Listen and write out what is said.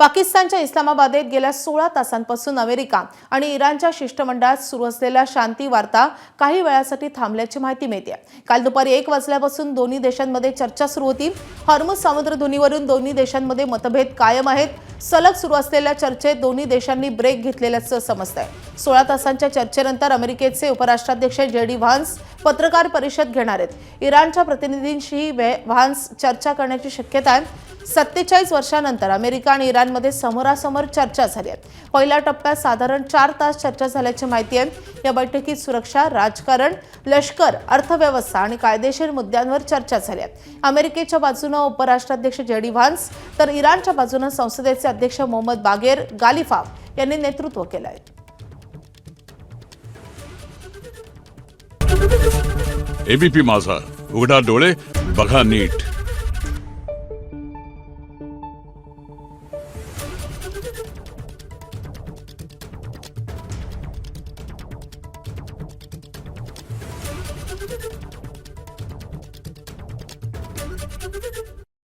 पाकिस्तानच्या इस्लामाबादेत गेल्या 16 तासांपासून अमेरिका आणि इराणच्या शिष्टमंडळात सुरू असलेल्या शांती वार्ता काही वेळासाठी थांबल्याची माहिती मिळते। काल दुपारी 1 वाजल्यापासून दोन्ही देशांमध्ये चर्चा सुरू होती। हॉर्मुझ सामुद्रधुनीवरून दोन्ही देशांमध्ये मतभेद कायम आहेत। सलग सुरू असलेल्या चर्चेत दोन्ही देशांनी ब्रेक घेतलेल्याचं समजतंय। 16 तासांच्या चर्चेनंतर अमेरिकेचे उपराष्ट्राध्यक्ष जेडी व्हान्स पत्रकार परिषद घेणार आहेत। इराणच्या प्रतिनिधींशी व्हान्स चर्चा करण्याची शक्यता आहे। 47 वर्षांनंतर अमेरिका आणि इराणमध्ये समोरासमोर चर्चा झाली आहे। पहिल्या टप्प्यात साधारण 4 तास चर्चा झाल्याची माहिती आहे। या बैठकीत सुरक्षा, राजकारण, लष्कर, अर्थव्यवस्था आणि कायदेशीर मुद्द्यांवर चर्चा झाली आहे। अमेरिकेच्या बाजूने उपराष्ट्राध्यक्ष जेडी व्हान्स तर इराणच्या बाजूने संसदेचे अध्यक्ष मोहम्मद बागेर गालिफाफ यांनी नेतृत्व केलं आहे। एबीपी माझा, उघडा डोळे बघा नीट।